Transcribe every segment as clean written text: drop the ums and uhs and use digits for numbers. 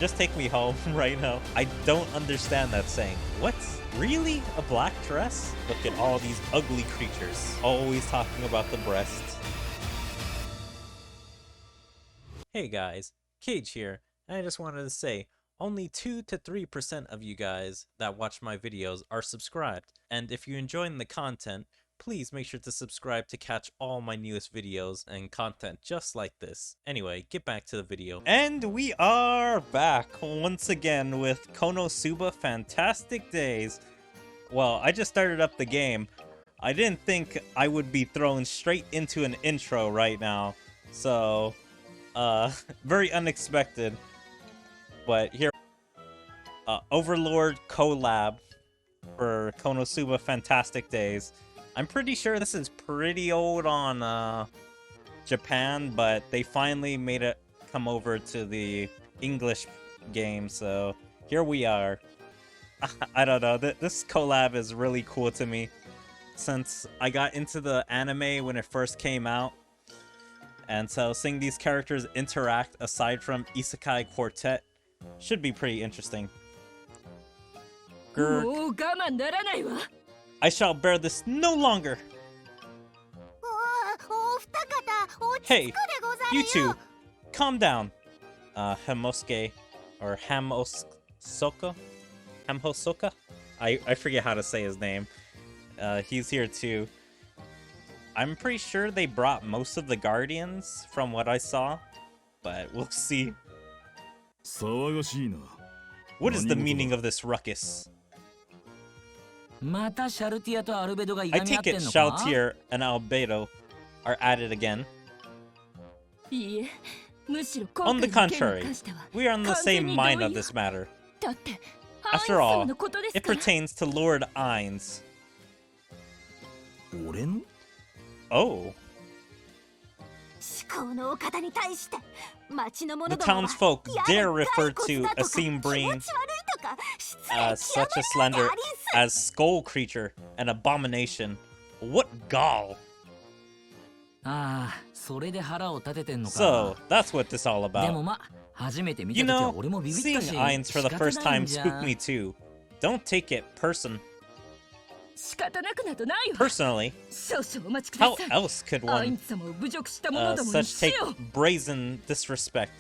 Just take me home right now. I don't understand that saying. What? Really? A black dress? Look at all these ugly creatures. Always talking about the breast. Hey guys, Cage here, and I just wanted to say, only 2 to 3% of you guys that watch my videos are subscribed. And if you're enjoying the content, please make sure to subscribe to catch all my newest videos and content just like this. Anyway, get back to the video. And we are back once again with KonoSuba Fantastic Days. Well, I just started up the game. I didn't think I would be thrown straight into an intro right now. So, very unexpected. But here, Overlord collab for KonoSuba Fantastic Days. I'm pretty sure this is pretty old on Japan, but they finally made it come over to the English game, so here we are. I don't know, this collab is really cool to me, since I got into the anime when it first came out, and so seeing these characters interact aside from Isekai Quartet should be pretty interesting. Grr. I shall bear this no longer! Hey, you two, calm down. Hamosuke, or Hamhosoka? Hamhosoka? I forget how to say his name. He's here too. I'm pretty sure they brought most of the Guardians from what I saw, but we'll see. What is the meaning of this ruckus? I take it Shaltier and Albedo are added again. On the contrary, we are on the same mind of this matter. After all, it pertains to Lord Ainz. Oh. The townsfolk dare refer to Asim Breen, such a slender, as Skull Creature, an abomination. What gall! So, that's what this all about. You know, seeing Ainz for the first time spooked me too. Don't take it personally, how else could one such take brazen disrespect?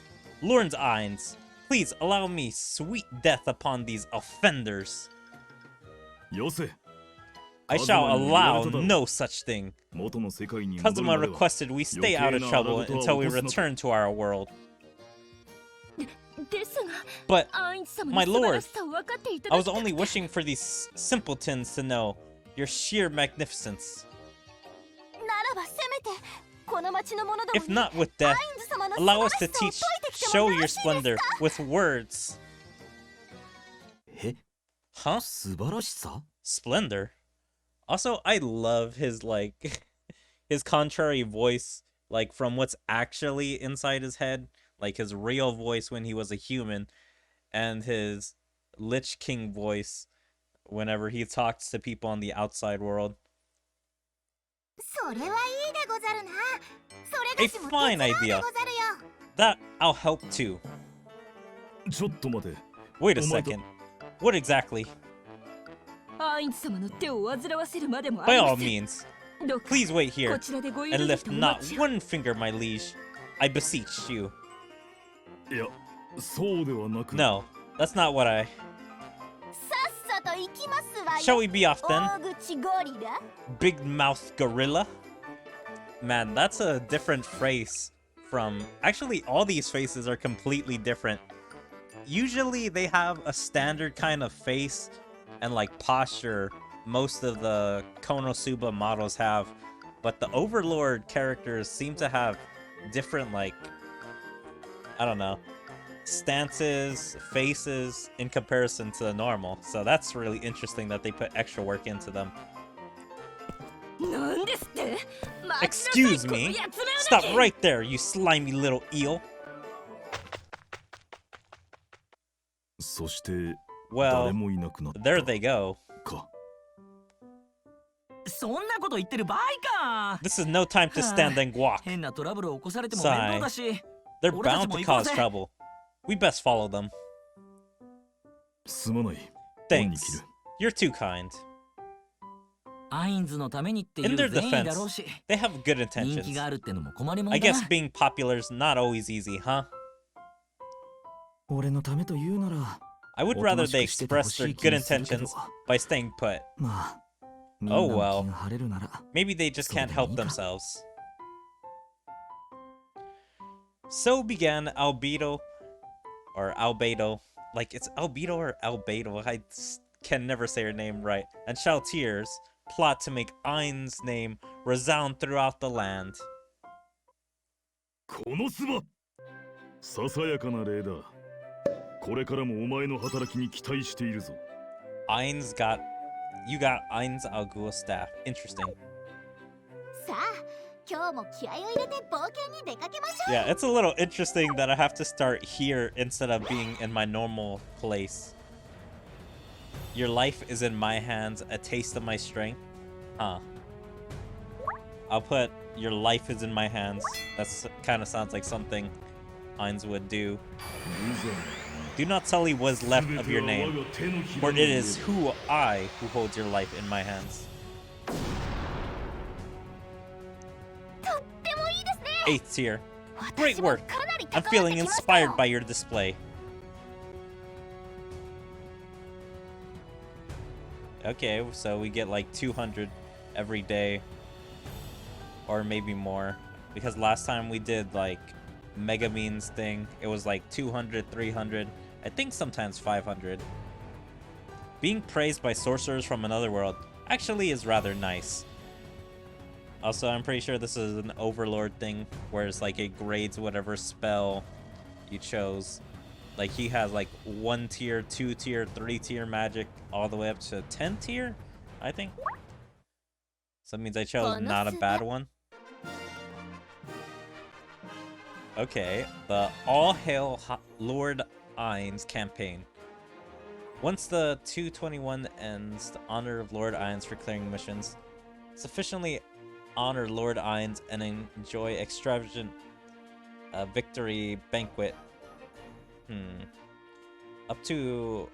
Lord Ainz, please allow me sweet death upon these offenders. I shall allow no such thing. Kazuma requested we stay out of trouble until we return to our world. But, my lord, I was only wishing for these simpletons to know your sheer magnificence. If not with death, allow us to show your splendor with words. Huh? Splendor? Also, I love his, his contrary voice, from what's actually inside his head. Like his real voice when he was a human, and his Lich King voice whenever he talks to people on the outside world. A fine idea. That I'll help too. Wait a second. What exactly? By all means, please wait here and lift not one finger, my liege. I beseech you. No, that's not what I... Shall we be off then? Big mouth gorilla? Man, that's a different face from... Actually, all these faces are completely different. Usually they have a standard kind of face and posture most of the KonoSuba models have, but the Overlord characters seem to have different I don't know, stances, faces in comparison to the normal. So that's really interesting that they put extra work into them. Excuse me? Stop right there, you slimy little eel. Well, there they go. This is no time to stand and walk. Sigh. They're bound to cause trouble. We best follow them. Thanks. You're too kind. In their defense, they have good intentions. I guess being popular is not always easy, huh? I would rather they express their good intentions by staying put. Oh well. Maybe they just can't help themselves. So began Albedo, or Albedo. Like, it's Albedo or Albedo. I can never say her name right. And Shaltier's plot to make Ain's name resound throughout the land. KonoSuba! ささやかな例だ。これからもお前の働きに期待しているぞ。You got Ain's Algua staff. Interesting. Yeah, it's a little interesting that I have to start here instead of being in my normal place. Your life is in my hands, a taste of my strength. Huh. I'll put your life is in my hands. That's kind of sounds like something Ain's would do. Do not sully what is left of your name, for it is who holds your life in my hands. 8th tier. Great work. I'm feeling inspired by your display. Okay, so we get like 200 every day. Or maybe more. Because last time we did like Megabean's thing, it was like 200, 300, I think sometimes 500. Being praised by sorcerers from another world actually is rather nice. Also, I'm pretty sure this is an Overlord thing, where it's like it grades whatever spell you chose. Like, he has like 1 tier, 2 tier, 3 tier magic, all the way up to 10 tier, I think. So that means I chose not a bad one. Okay, the All Hail Lord Ain's campaign. Once the 221 ends, the honor of Lord Ain's for clearing missions. Sufficiently honor Lord Ain's and enjoy extravagant victory banquet. Up to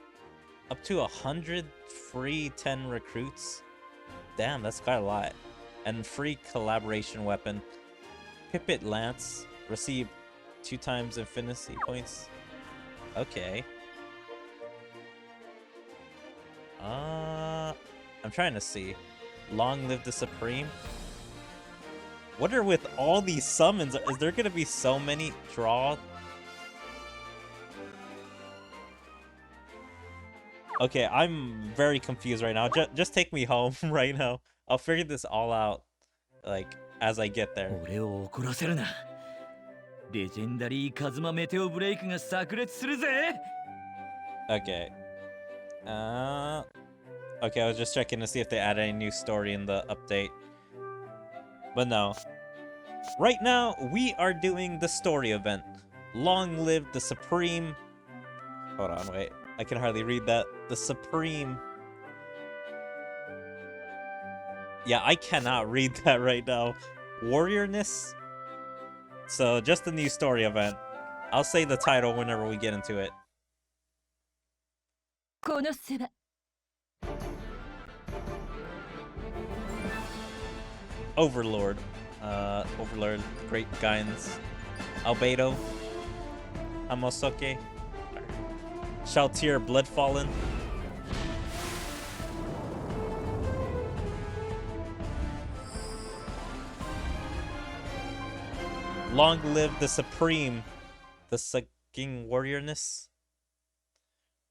100 free 10 recruits. Damn, that's quite a lot. And free collaboration weapon. Pipit Lance. Receive 2 times infinity points. Okay. I'm trying to see. Long live the Supreme. What are with all these summons? Is there gonna be so many draw? Okay, I'm very confused right now. Just take me home right now. I'll figure this all out, like, as I get there. Okay. Okay, I was just checking to see if they added any new story in the update. But no. Right now, we are doing the story event. Long live the Supreme... Hold on, wait. I can hardly read that. The Supreme... Yeah, I cannot read that right now. Warriorness? So, just the new story event. I'll say the title whenever we get into it. KonoSuba. Overlord. Overlord, Great Guidance. Albedo. Hamosoke. Shaltier, Bloodfallen. Long live the Supreme, the Sanguine Warrioress.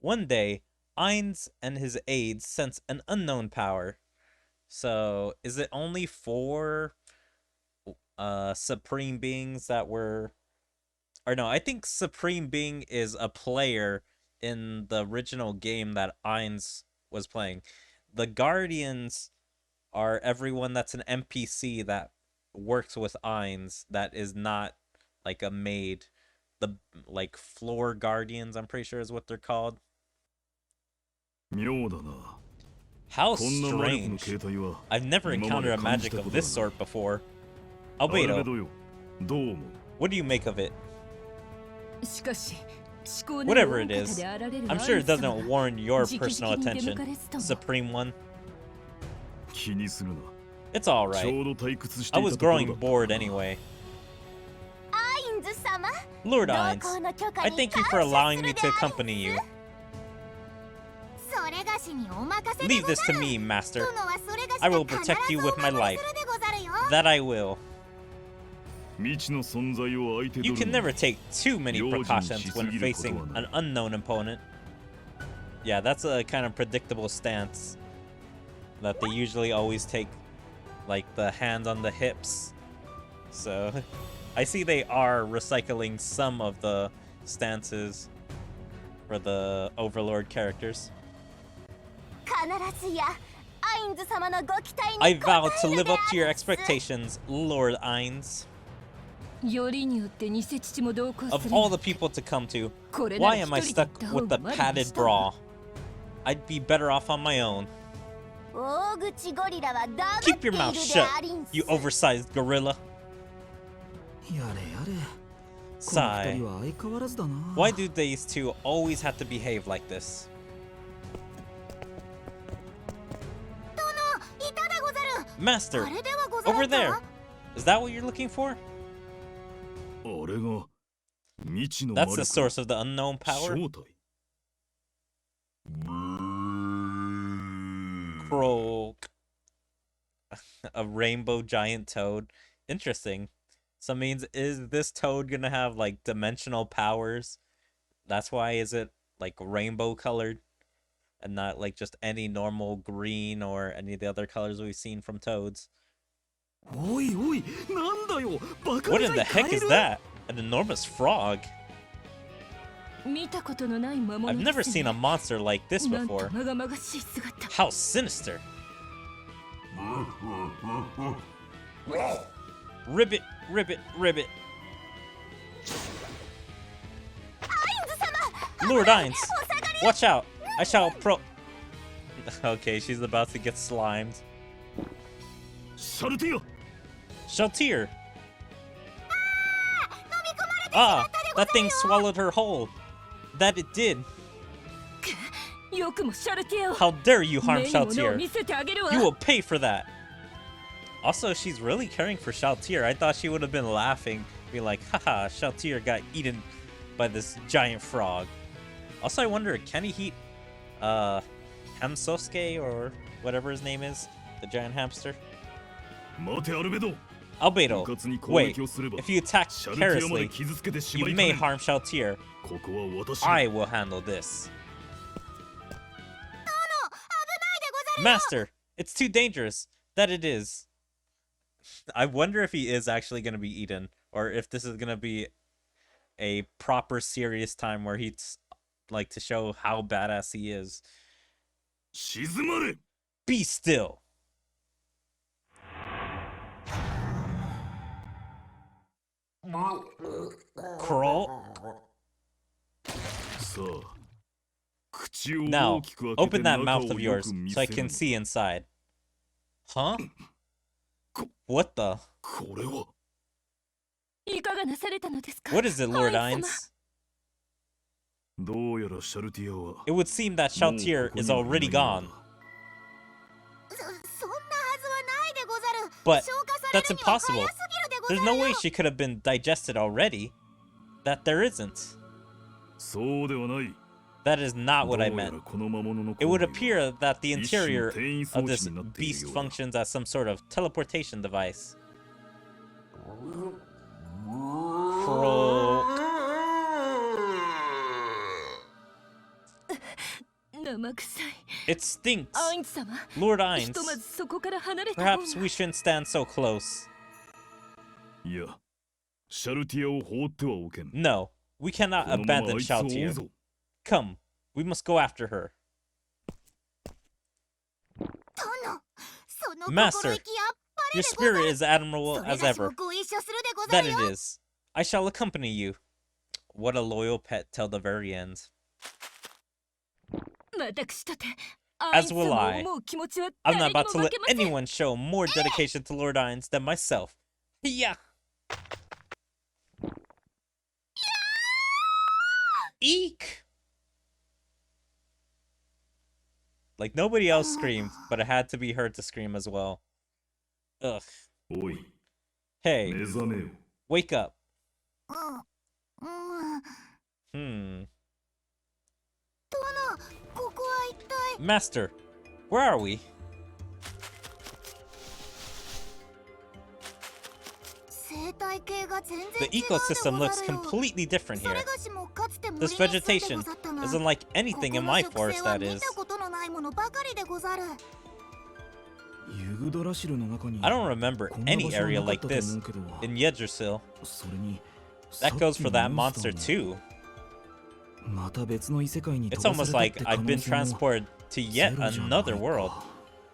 One day, Ain's and his aides sense an unknown power. So, is it only 4 Supreme Beings that were... Or no, I think Supreme Being is a player in the original game that Ain's was playing. The Guardians are everyone that's an NPC that works with Ain's that is not like a maid. The like floor guardians, I'm pretty sure is what they're called. How strange. I've never encountered a magic of this sort before. Albedo, what do you make of it? Whatever it is, I'm sure it doesn't warrant your personal attention, Supreme One. It's alright. I was growing bored anyway. Lord Ainz, I thank you for allowing me to accompany you. Leave this to me, Master. I will protect you with my life. That I will. You can never take too many precautions when facing an unknown opponent. Yeah, that's a kind of predictable stance that they usually always take, like the hand on the hips. So I see they are recycling some of the stances for the Overlord characters. I vow to live up to your expectations, Lord Ainz. Of all the people to come to, why am I stuck with the padded bra? I'd be better off on my own. Keep your mouth shut, you oversized gorilla. Sigh. Why do these two always have to behave like this? Master, over there. Is that what you're looking for? That's the source of the unknown power. Croak. A rainbow giant toad. Interesting. So means, is this toad gonna have like dimensional powers? That's why is it like rainbow colored and not like just any normal green or any of the other colors we've seen from toads? What in the heck is that? An enormous frog? I've never seen a monster like this before. How sinister! Ribbit, ribbit, ribbit. Lord Ainz, watch out! I shall Okay, she's about to get slimed. Shaltir! Ah! That thing swallowed her whole. That it did. How dare you harm Shaltir? You will pay for that. Also, she's really caring for Shaltir. I thought she would have been laughing, be like, haha, Shaltir got eaten by this giant frog. Also, I wonder, can he eat Hamsosuke or whatever his name is? The giant hamster? Albedo, wait, if you attack carelessly, you may harm Shaltir. I will handle this. Master, it's too dangerous. That it is. I wonder if he is actually going to be eaten, or if this is going to be a proper serious time where he's like to show how badass he is. Be still. Crawl. Now, open that mouth of yours so I can see inside. Huh? What the? What is it, Lord Ainz? It would seem that Shaltir is already gone. But that's impossible. There's no way she could have been digested already. That there isn't. That is not what I meant. It would appear that the interior of this beast functions as some sort of teleportation device. Croak. It stinks. Lord Ainz, perhaps we shouldn't stand so close. No, we cannot abandon Shaltir. Come, we must go after her. Master, your spirit is admirable as ever. That it is. I shall accompany you. What a loyal pet till the very end. As will I. I'm not about to let anyone show more dedication to Lord Ainz than myself. Yeah. Eek! Like, nobody else screamed, but it had to be her to scream as well. Ugh. おい、 Hey, 目覚めよ。 wake up. うん、 Hmm. ここは一体 Master, where are we? 生態系が全然 The 違うでござ ecosystem る looks よ。 completely different そ here. れがしもかつて森 This に住んで vegetation ござったが isn't like anything in my ここの forest, 植生は that 見 is. たことのないものばかりでござる。 ユグドラシルの中に I don't remember こんな any 場所は area なかっ like たと this 思うけど。 in Yggdrasil. それに That goes for that さっきのモンスタ monster ーも too. また別の異世界に It's 飛ばさ almost れたっ like て可 I've 能 been 性も transported to yet ゼロじゃない another world. か。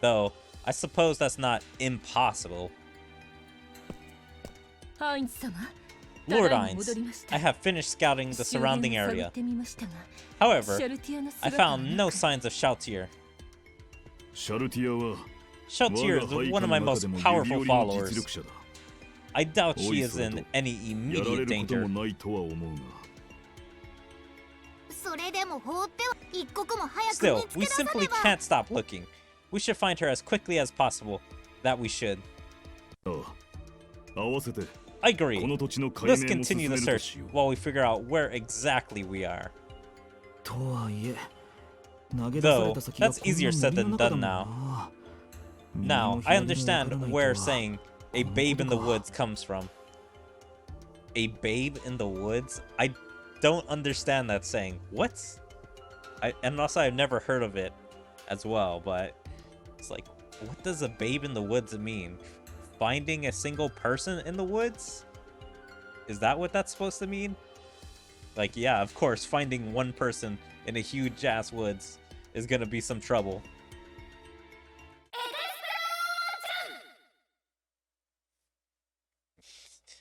Though, I suppose that's not impossible. ハインズ様、 Lord ただいま Ainz, 戻りました。 I have finished scouting the 周辺 surrounding を探 area. ってみましたが、 However, シャルティアの I 姿は found な no く signs of Shoutier. シャルティアは Shoutier is one of my most powerful followers. 実力者だ。 I doubt she おい is それ in と any やられ immediate ること danger. もないとは思うが。それでも放っては一刻も早く Still, 見つけ we 出さ simply ねば。 can't stop looking. We should find her as quickly as possible. That we should. ああ、合わせて I こ agree. の土地の解 Let's 明も進 continue め the ると search しよう。 while we figure out where exactly we are. とはいえ、投げ出された先が Though, that's easier said than こんな森の中だも done ん now. な。 Now, I understand where saying a babe in the woods comes from. A babe in the woods? I don't understand that saying. What? And also I've never heard of it as well, but it's like, what does a babe in the woods mean? Finding a single person in the woods? Is that what that's supposed to mean? Like, yeah, of course, finding one person in a huge ass woods is gonna be some trouble.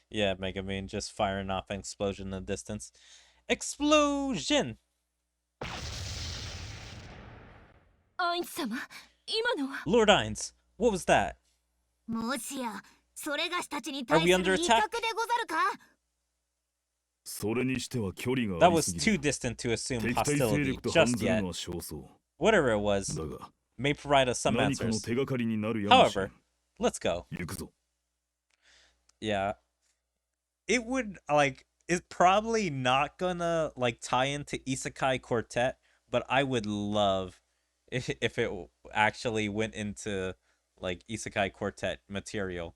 Yeah, Mega Man just firing off an explosion in the distance. Explosion! アインズ様、今のは Lord Ainz, what was that? もしやそれがしたちに対 Are す we る under 威嚇 attack? でござるか。それにしては距離が That あり was すぎ too る。 distant to assume 敵対勢 hostility 力と反 just ずる yet. のは少数。 Whatever it was だが may provide us some 何かの answers. 手がかりになるやもしれ However, ん。 let's go. 行くぞ。 Yeah. It would, like, it's probably not gonna, like, tie into Isekai Quartet, but I would love if it actually went into, like, Isekai Quartet material.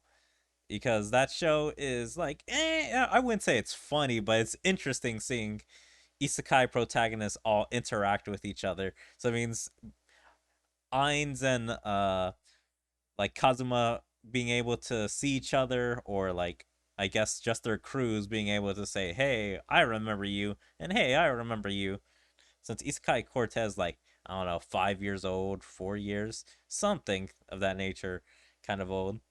Because that show is, like, I wouldn't say it's funny, but it's interesting seeing Isekai protagonists all interact with each other. So it means Ainz and, like, Kazuma being able to see each other, or, like, I guess just their crews being able to say, hey, I remember you, and hey, I remember you. Since Isekai Quartet is like, I don't know, 5 years old, 4 years, something of that nature, kind of old.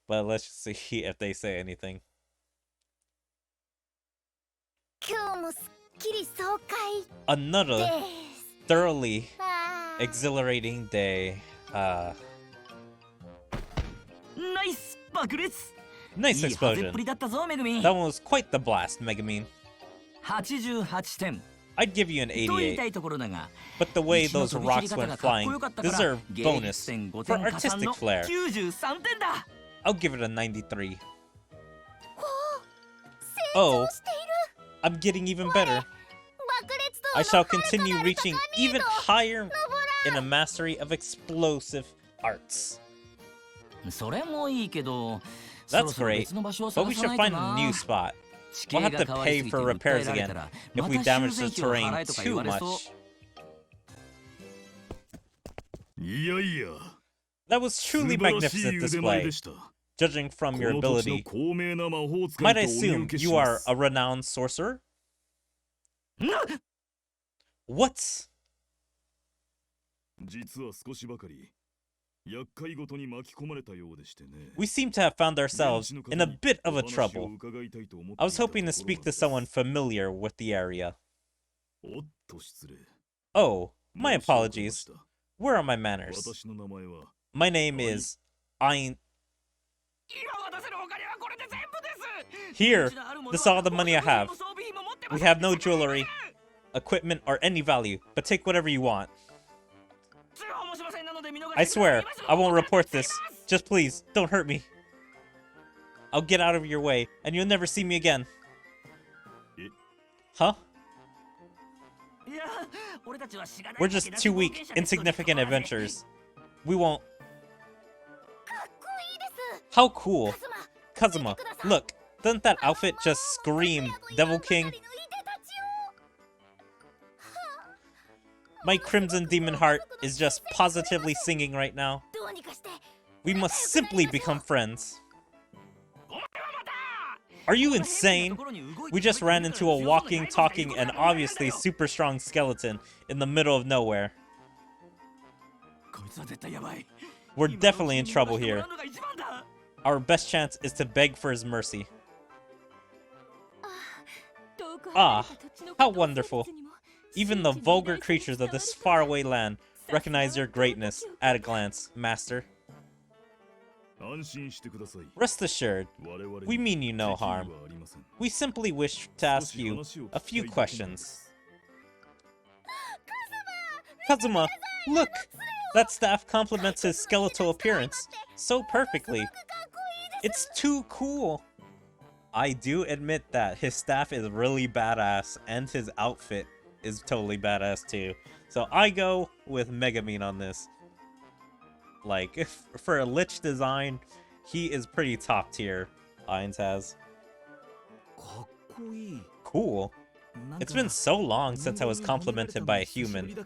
But let's just see if they say anything. 今日もすっきり爽快 Another です。 thoroughly あー exhilarating day. ナイス爆裂 Nice いい派手っ explosion. ぷりだったぞめぐみ That one was quite the blast, Megumin. 88点 I'd give you an と言いた 88, いところだが but the way 石の those 飛び散 rocks り方 went がかっ flying こよかったから deserve 芸 bonus 術点5 for 点加算 artistic の flair. 93点だ I'll give it a 93. 成 Oh, 長している。 I'm getting even better. 爆裂と I は shall の遥か continue なる reaching 高みへ even と higher in a mastery of explosive arts. それもいいけど That's そろそろ great, 別の場所を but 探 we さ should ないと find な a new spot. 地 We'll 形 have が to 変わり pay すぎて for 訴え repairs られ again たら if ま we た damage 修 the 繕費を払 terrain えとか too 言われそう much. いやいや、 That was 素 truly 晴らしい magnificent 腕前 display. でした。 Judging from こ your の土地の ability, 高名な魔法使 might いと I お見 assume 受けし you ま are す。 a renowned sorcerer? な What? 実は少しばかり厄介ごとに巻き込まれたようでしてね。 We seem to have found ourselves 現地の方 in a に bit of お a 話を trouble. 伺いたいと思っていた I was とこ hoping ろ to な speak の to です。 someone familiar with the area. おっと失礼。 Oh, my 申し遅れま apologies. した。 Where are my manners? 私の名前は My name is Ein. 今渡せるお金はこれで全部です Here, うちのあるものは this is all the money I have. 装備品も持ってま We せん have no jewelry. equipment, or any value, but take whatever you want. I swear, I won't report this. Just please, don't hurt me. I'll get out of your way, and you'll never see me again. Huh? We're just two weak, insignificant adventurers. We won't... How cool. Kazuma, look, doesn't that outfit just scream Devil King? My Crimson Demon Heart is just positively singing right now. We must simply become friends. Are you insane? We just ran into a walking, talking, and obviously super strong skeleton in the middle of nowhere. We're definitely in trouble here. Our best chance is to beg for his mercy. Ah, how wonderful. Even the vulgar creatures of this faraway land recognize your greatness at a glance, Master. Rest assured, we mean you no harm. We simply wish to ask you a few questions. Kazuma, look! That staff complements his skeletal appearance so perfectly. It's too cool! I do admit that his staff is really badass, and his outfit is totally badass too. So I go with Megumin on this. Like, for a Lich design, he is pretty top tier, Ainz has. Cool. It's been so long since I was complimented by a human.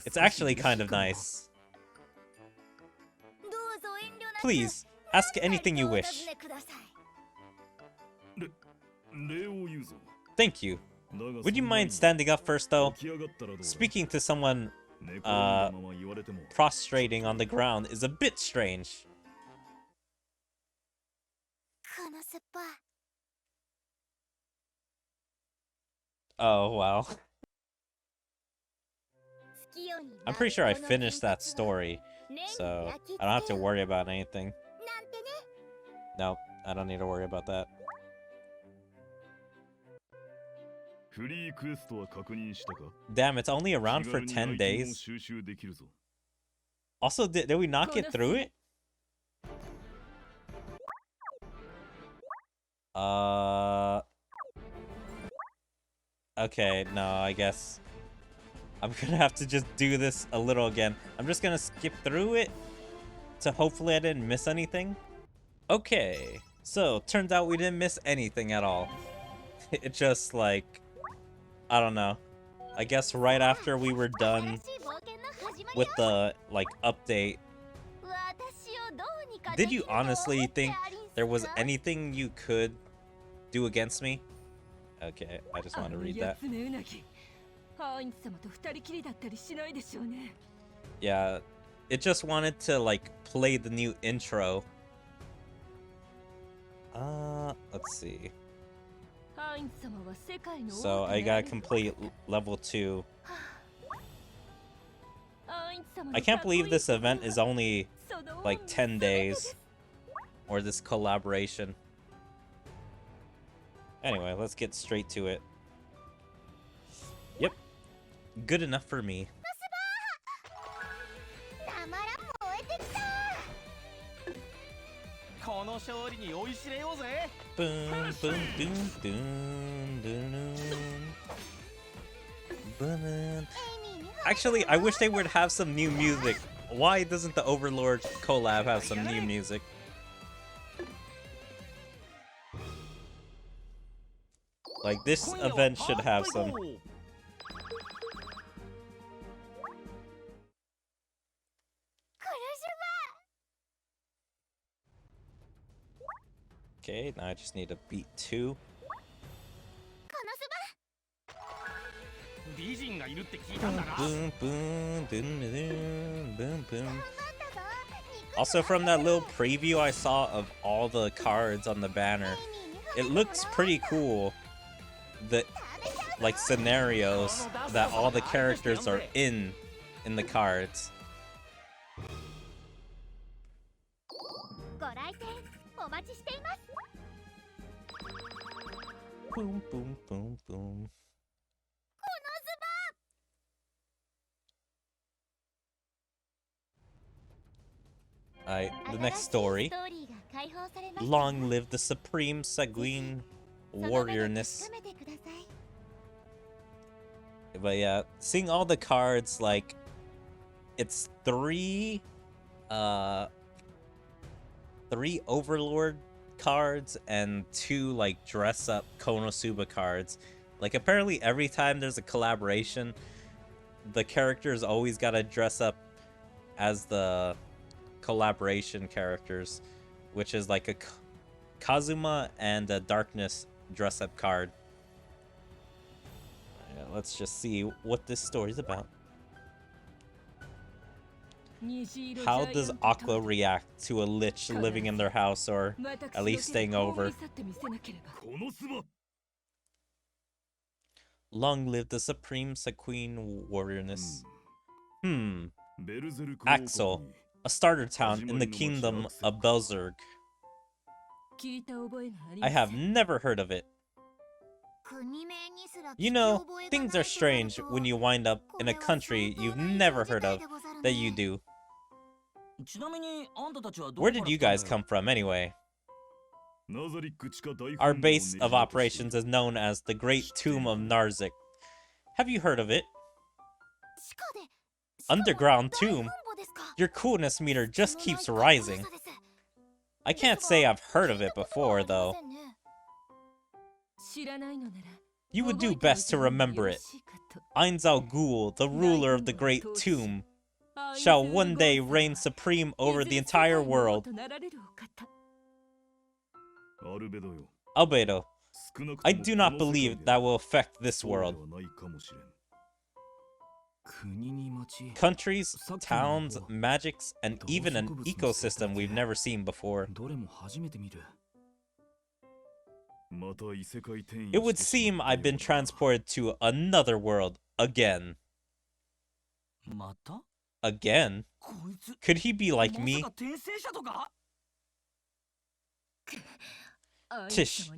It's actually kind of nice. Please, ask anything you wish. Thank you. Would you mind standing up first, though? Speaking to someone prostrating on the ground is a bit strange. Oh, wow. I'm pretty sure I finished that story, so I don't have to worry about anything. Nope, I don't need to worry about that. Damn, it's only around for 10 days. Also, did we not get through it? Okay, no, I guess I'm gonna have to just do this a little again. I'm just gonna skip through it to hopefully I didn't miss anything. Okay, so turns out we didn't miss anything at all. It just like, I don't know. I guess right after we were done with the like update, did you honestly think there was anything you could do against me? Okay, I just want to read that. Yeah, it just wanted to like play the new intro. Let's see. So I gotta complete level 2. I can't believe this event is only like 10 days. Or this collaboration. Anyway, let's get straight to it. Yep. Good enough for me. Boom, boom, doom, doom, doom, doom. Actually, I wish they would have some new music. Why doesn't the Overlord collab have some new music? Like, this event should have some. Okay, now I just need to beat 2. Boom, boom, boom, boom, boom, boom. Also, from that little preview I saw of all the cards on the banner, it looks pretty cool. The like scenarios that all the characters are in the cards. Boom, boom, boom, boom. Alright, the next story. Long live the supreme Sanguine Warrioress. But yeah, seeing all the cards, like, it's three Overlord cards and 2 like dress up KonoSuba cards. Like, apparently every time there's a collaboration, the characters always gotta dress up as the collaboration characters, which is like a Kazuma and a Darkness dress up card. Yeah, let's just see what this story's about. How does Aqua react to a lich living in their house, or at least staying over? Long live the supreme Sanguine Warrioress. Axel, a starter town in the kingdom of Belzerg. I have never heard of it. You know, things are strange when you wind up in a country you've never heard of, that you do. Where did you guys come from, anyway? Our base of operations is known as the Great Tomb of Narzik. Have you heard of it? Underground tomb? Your coolness meter just keeps rising. I can't say I've heard of it before, though. You would do best to remember it. Ainz al Ghul, the ruler of the Great Tomb, shall one day reign supreme over the entire world. Albedo, I do not believe that will affect this world. Countries, towns, magics, and even an ecosystem we've never seen before. It would seem I've been transported to another world again. Again? Could he be like me? Tish,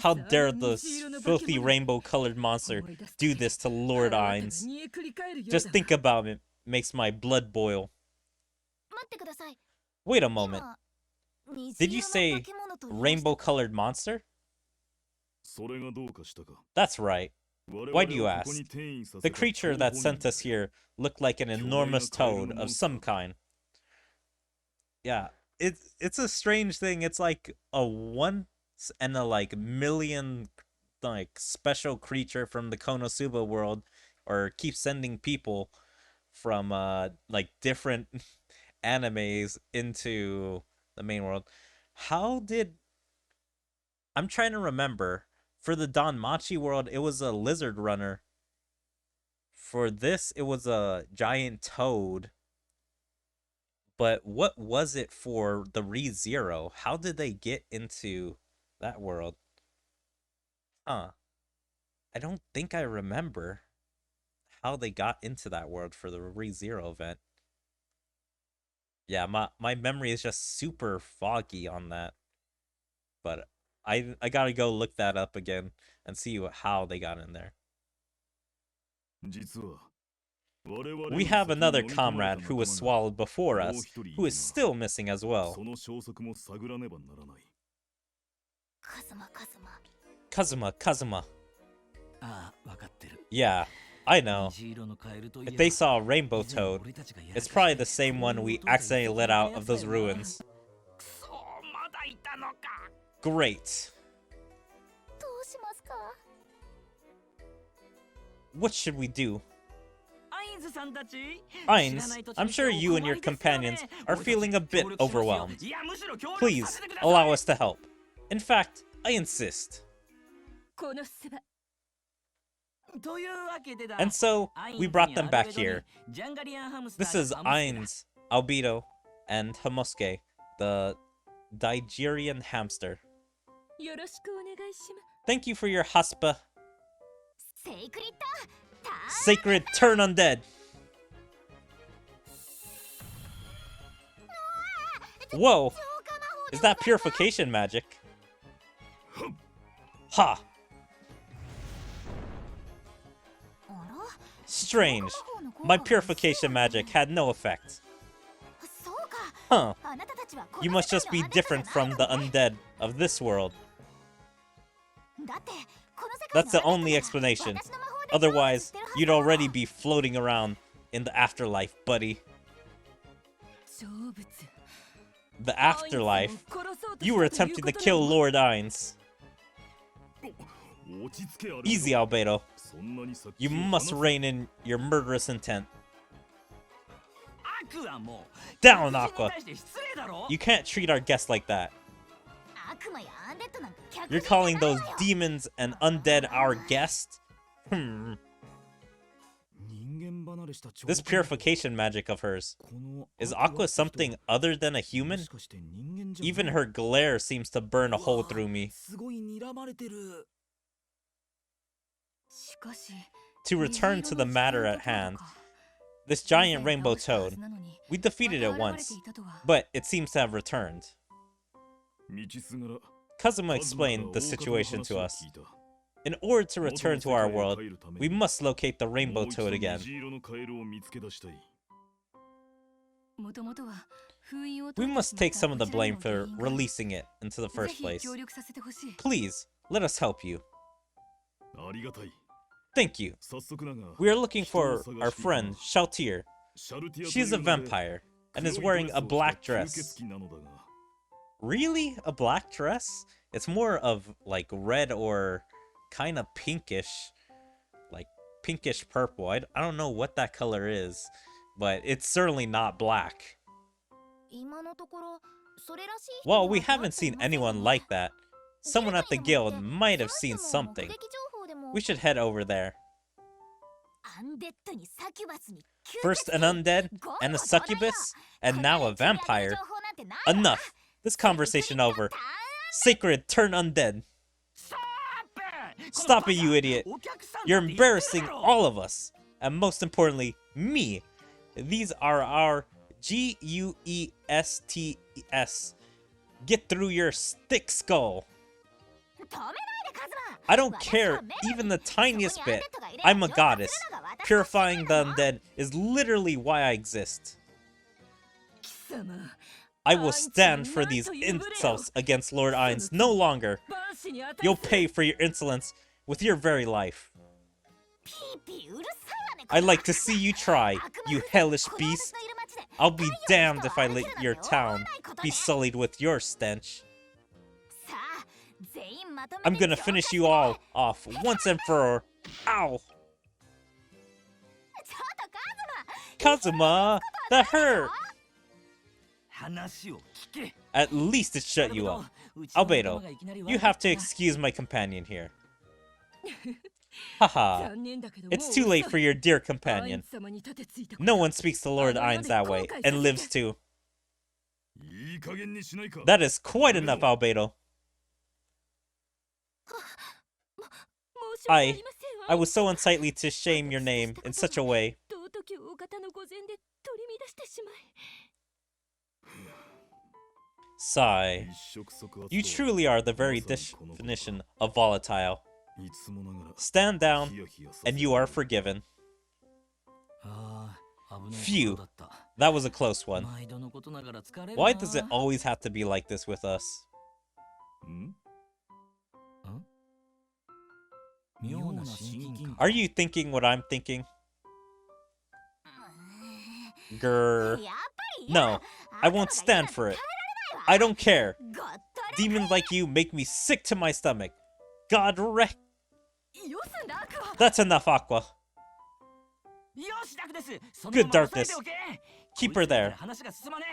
how dare this filthy rainbow-colored monster do this to Lord Ainz? Just think about it, makes my blood boil. Wait a moment. Did you say rainbow-colored monster? That's right. Why do you ask? The creature that sent us here looked like an enormous toad of some kind. Yeah, it's a strange thing. It's like a once in a like million like special creature from the KonoSuba world, or keep sending people from like different animes into the main world. How did... I'm trying to remember. For the Danmachi world, it was a lizard runner. For this, it was a giant toad. But what was it for the ReZero? How did they get into that world? I don't think I remember how they got into that world for the ReZero event. Yeah, my memory is just super foggy on that. But I gotta go look that up again and see how they got in there. We have another comrade who was swallowed before us, who is still missing as well. Kazuma. Yeah, I know. If they saw a rainbow toad, it's probably the same one we accidentally let out of those ruins. Great. What should we do? Ainz, I'm sure you and your companions are feeling a bit overwhelmed. Please, allow us to help. In fact, I insist. And so, we brought them back here. This is Ainz, Albedo, and Hamosuke, the Nigerian hamster. Thank you for your haspa. Sacred turn undead. Whoa! Is that purification magic? Ha! Strange. My purification magic had no effect. Huh. You must just be different from the undead of this world. That's the only explanation. Otherwise, you'd already be floating around in the afterlife, buddy. The afterlife? You were attempting to kill Lord Ainz. Easy, Albedo. You must rein in your murderous intent. Down, Aqua! You can't treat our guests like that. You're calling those demons and undead our guests? This purification magic of hers. Is Aqua something other than a human? Even her glare seems to burn a hole through me. To return to the matter at hand, this giant rainbow toad, we defeated it once, but it seems to have returned. Kazuma explained the situation to us. In order to return to our world, we must locate the rainbow toad again. We must take some of the blame for releasing it into the first place. Please, let us help you. Thank you. We are looking for our friend, Shaltir. She is a vampire, and is wearing a black dress. Really? A black dress? It's more of, like, red or kind of pinkish. Like, pinkish purple. I don't know what that color is, but it's certainly not black. Well, we haven't seen anyone like that. Someone at the guild might have seen something. We should head over there. First an undead, and a succubus, and now a vampire. Enough! This conversation over. Sacred, turn undead. Stop it, you idiot! You're embarrassing all of us! And most importantly, me! These are our Guests. Get through your stick skull! I don't care even the tiniest bit. I'm a goddess. Purifying the undead is literally why I exist. I will stand for these insults against Lord Ainz no longer. You'll pay for your insolence with your very life. I'd like to see you try, you hellish beast. I'll be damned if I let your town be sullied with your stench. I'm gonna finish you all off once and for all. Ow! Kazuma! That hurt! At least it shut you up. Albedo, you have to excuse my companion here. Haha. It's too late for your dear companion. No one speaks to Lord Ainz that way, and lives too. That is quite enough, Albedo. I was so unsightly to shame your name in such a way. Sigh. You truly are the very definition of volatile. Stand down, and you are forgiven. Phew, that was a close one. Why does it always have to be like this with us? Are you thinking what I'm thinking? Grr. No, I won't stand for it. I don't care. Demons like you make me sick to my stomach. God wreck. That's enough, Aqua. Good darkness. Keep her there.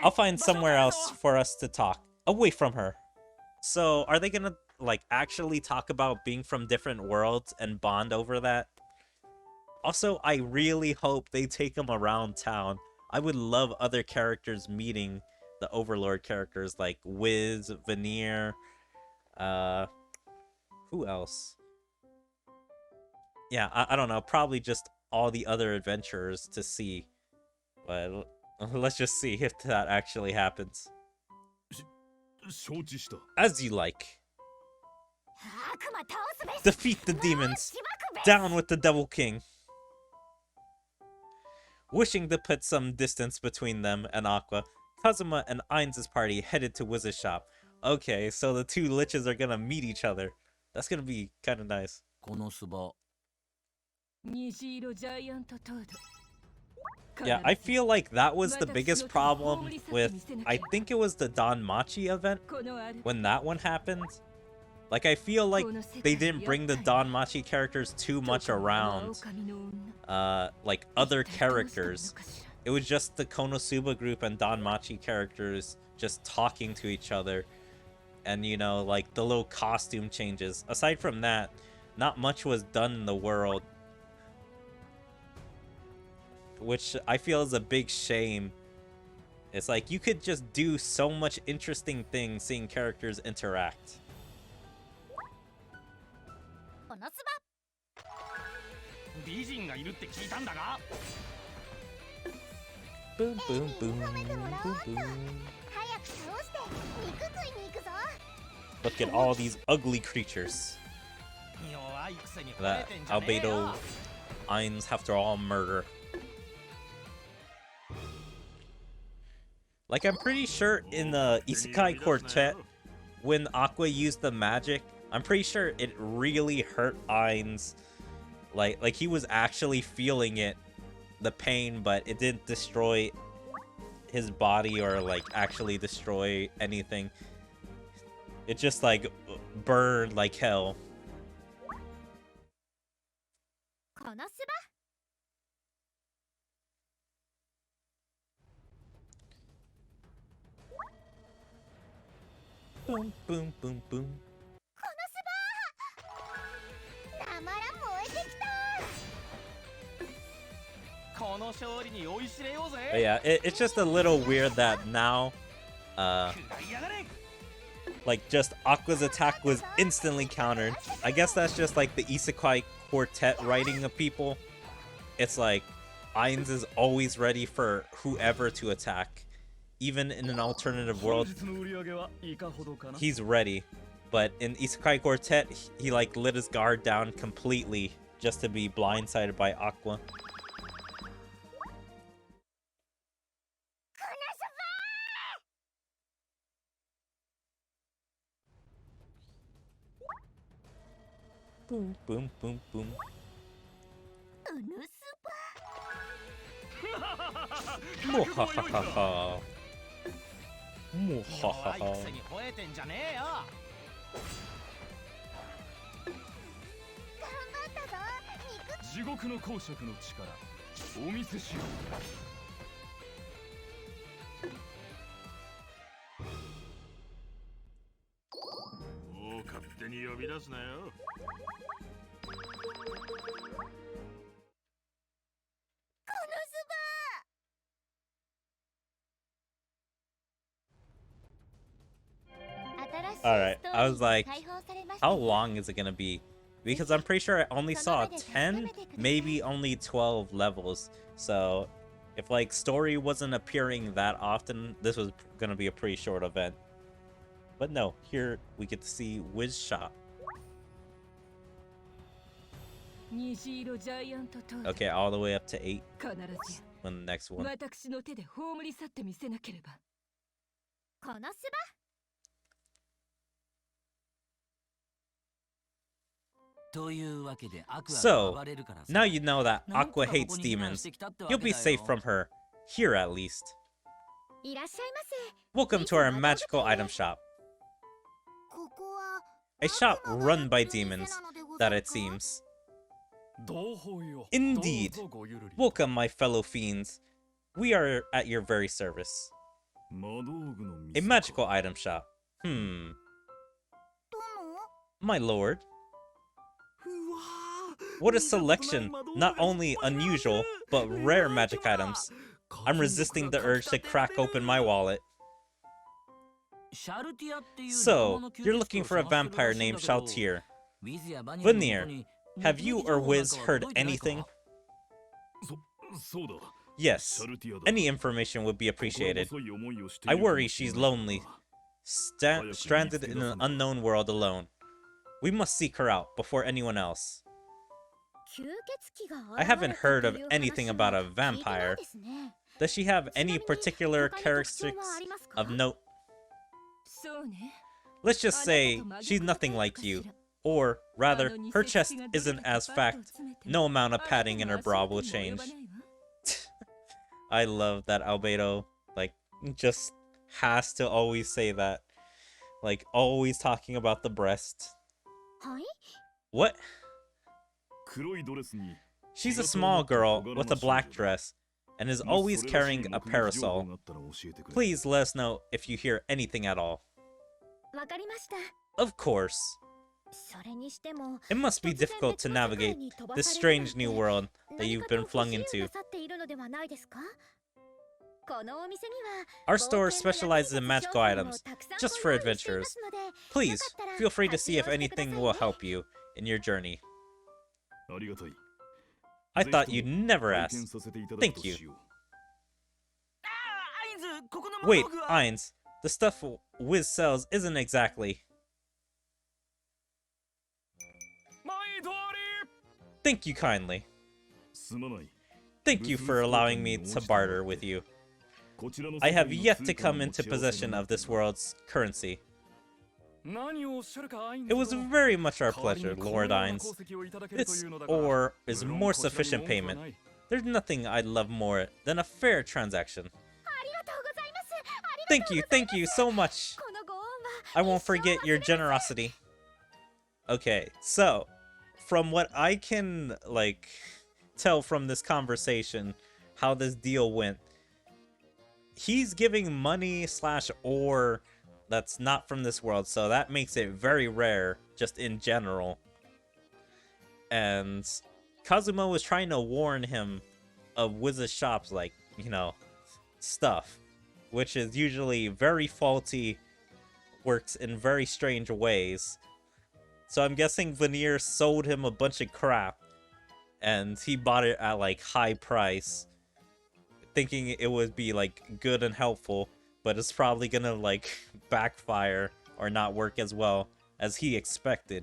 I'll find somewhere else for us to talk. Away from her. So, are they gonna, like, actually talk about being from different worlds and bond over that? Also, I really hope they take them around town. I would love other characters meeting the Overlord characters, like Wiz, Veneer, who else? Yeah, I don't know, probably just all the other adventurers to see. But let's just see if that actually happens. As you like. Defeat the demons. Down with the Devil King. Wishing to put some distance between them and Aqua, Kazuma and Ainz's party headed to Wizard's shop. Okay, so the two liches are gonna meet each other. That's gonna be kind of nice. このスバ 虹色ジャイアントトード Yeah, I feel like that was the biggest problem with, I think it was the Danmachi event, このある when that one happened. Like, I feel like they didn't bring the Danmachi characters too much around, like, other characters. It was just the KonoSuba group and Danmachi characters just talking to each other. And, you know, like, the little costume changes. Aside from that, not much was done in the world. Which I feel is a big shame. It's like, you could just do so much interesting things seeing characters interact. このス美人がいるって聞いたんだが Boom, boom, boom, boom, boom. バ早く倒して肉食いに行くぞ Look at all these ugly creatures 弱いくせに惚 that れてんじゃねえ Albedo よ Ainz have to all murder. Like, I'm pretty sure in the Isekai Quartet, when Aqua used the magic, I'm pretty sure it really hurt Ainz. Like he was actually feeling it, the pain, but it didn't destroy his body or, like, actually destroy anything. It just, like, burned like hell. このスバ Boom, boom, boom, boom. たまらん燃えてきたこの勝利に追いしれよう But ぜ yeah, it's just a little weird that now, 食らいやがれ like, just Aqua's attack was instantly countered. I guess that's just like the Isekai Quartet writing of people. It's like, Ainz is always ready for whoever to attack. Even in an alternative world, 本日の売り上げはいかほどかな he's ready. But in Isekai Quartet, he like let his guard down completely just to be blindsided by Aqua. Boom, boom, boom, boom. うぬす Mwahahaha. 弱いく Mwahahaha. せに吠えてんじゃねえよ頑張ったぞ肉地獄の公爵の力お見せしようもう勝手に呼び出すなよ Alright, I was like, how long is it gonna be? Because I'm pretty sure I only saw 10, maybe only 12 levels. So, if like story wasn't appearing that often, this was gonna be a pretty short event. But no, here we get to see Wiz Shop. 虹色ジャイアントトード Okay, all the way up to 8 必ず on the next や one. 私の手で葬り去ってみせなければこのス というわけでアクア So, が暴れるからさ now you know that なんか Aqua こ hates こに避難 demons. してきたってわ You'll け be だよ safe from her. Here at least. バいらっしゃいませ Welcome to our magical item shop. ここは A shop run by demons, that it seems. 同胞よ Indeed. どうぞごゆるり Welcome, my fellow fiends. We are at your very service. 魔道具の A 店 magical item shop. 殿 My lord. うわー What a selection. Not only unusual, but rare magic items. I'm resisting the urge to crack open my wallet. シャルティアっていう So, 仲間の吸 you're 血 looking 鬼 for a を探してる vampire らしいん named だけど Shaltier. ウィズやバニラの Veneer, 元に Have you or 目撃 Wiz 情報なん heard かは届いてない anything? かそうだ Yes. シャルティアだ Any information would be appreciated. 心細い思いをしてい I るかも worry しれ she's ない lonely. Stranded in an unknown world alone. We must seek her out before anyone else. 吸血鬼が I haven't heard of anything about a 聞いてない vampire. ですね Does she have any particular characteristics of note? そうね Let's just say she's nothing like you. Or, rather, her chest isn't as fat. No amount of padding in her bra will change. I love that Albedo, like, just has to always say that. Like, always talking about the breast. What? She's a small girl with a black dress, and is always carrying a parasol. Please let us know if you hear anything at all. わかりました。 Of course. それにしても It must be difficult to navigate this strange new world that you've been flung into. Our store specializes in magical items, just for adventurers. Please, feel free to see if anything will help you in your journey. I thought you'd never ask. Thank you. Wait, Ainz, the stuff Wiz sells isn't exactly... Thank you kindly. Thank you for allowing me to barter with you. I have yet to come into possession of this world's currency. It was very much our pleasure, Lord Ainz. This ore is more sufficient payment. There's nothing I'd love more than a fair transaction. Thank you so much. I won't forget your generosity. Okay, so, from what I can, like, tell from this conversation, how this deal went, he's giving money / ore that's not from this world, so that makes it very rare, just in general. And Kazuma was trying to warn him of Wiz's shops, like, you know, stuff, which is usually very faulty, works in very strange ways. So I'm guessing Veneer sold him a bunch of crap, and he bought it at, like, high price, thinking it would be, like, good and helpful, but it's probably gonna, like, backfire or not work as well as he expected.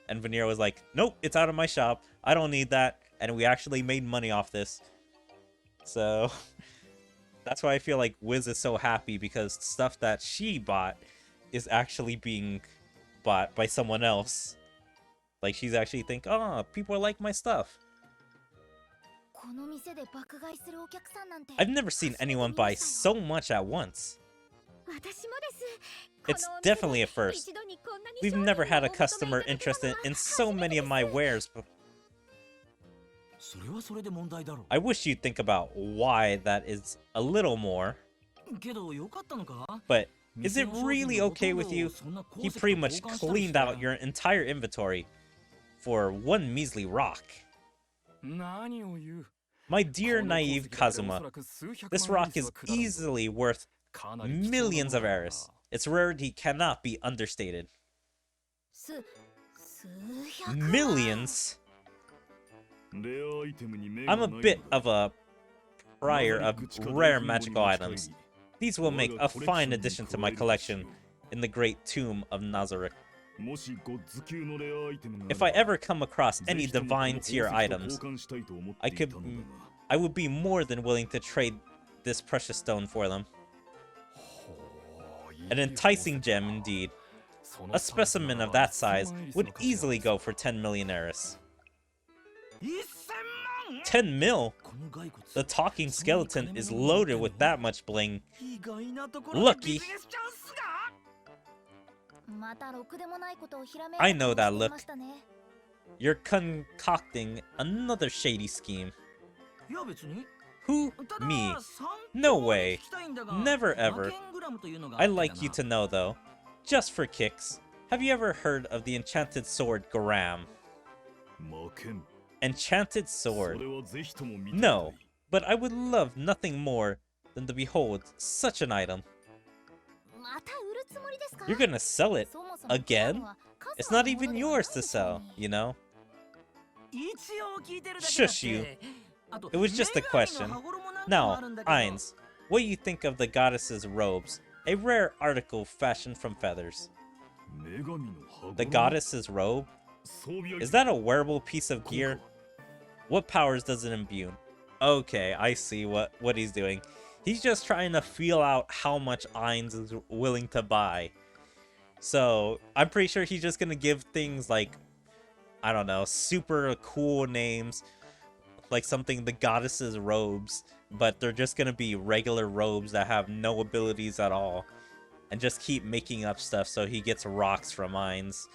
And Veneer was like, nope, it's out of my shop, I don't need that, and we actually made money off this. So, that's why I feel like Wiz is so happy, because stuff that she bought is actually being bought by someone else. Like, she's actually think, oh, people like my stuff. I've never seen anyone buy so much at once. It's definitely a first. We've never had a customer interested in so many of my wares. I wish you'd think about why that is a little more. But is it really okay with you? He pretty much cleaned out your entire inventory for one measly rock. My dear naive Kazuma, this rock is easily worth millions of Eris. Its rarity cannot be understated. Millions? I'm a bit of a prior of rare magical items. These will make a fine addition to my collection in the great tomb of Nazareth. If I ever come across any divine tier items, I would be more than willing to trade this precious stone for them. An enticing gem indeed. A specimen of that size would easily go for 10 million Eris. 10 mil? The talking skeleton is loaded with that much bling. Lucky. I know that look. You're concocting another shady scheme. Who? Me? No way. Never ever. I'd like you to know though, just for kicks, have you ever heard of the enchanted sword Garam? Enchanted sword? No, but I would love nothing more than to behold such an item. You're gonna sell it again? It's not even yours to sell, you know? Shush you. It was just a question. Now, Ainz, what do you think of the goddess's robes? A rare article fashioned from feathers. The goddess's robe? Is that a wearable piece of gear? What powers does it imbue? Okay, I see what he's doing. He's just trying to feel out how much Ainz is willing to buy. So, I'm pretty sure he's just gonna give things like, I don't know, super cool names, like something the goddess's robes, but they're just gonna be regular robes that have no abilities at all. And just keep making up stuff so he gets rocks from Ainz,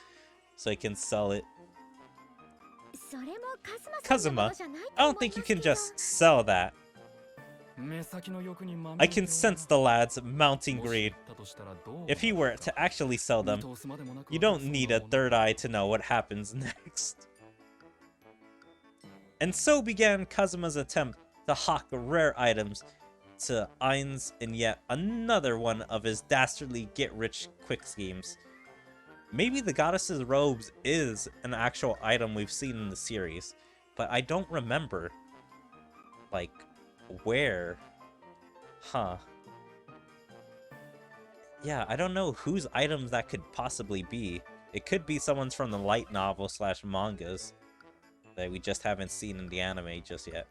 so he can sell it. それもカズマさんのも Kazuma, のじゃない I と don't 思い think you ますけ can ど。 just sell that. 目先の欲にまみ I れて can おる sense the lad's mounting もし greed. だとしたらどう If he were to actually sell 見 them, 通すまでもなく you don't need a third eye to know what happens next. And so began Kazuma's attempt to hawk rare items to Ainz in yet another one of his dastardly get-rich-quick schemes. Maybe the goddess's robes is an actual item we've seen in the series, but I don't remember, like, where. Huh. Yeah, I don't know whose items that could possibly be. It could be someone's from the light novel / mangas that we just haven't seen in the anime just yet.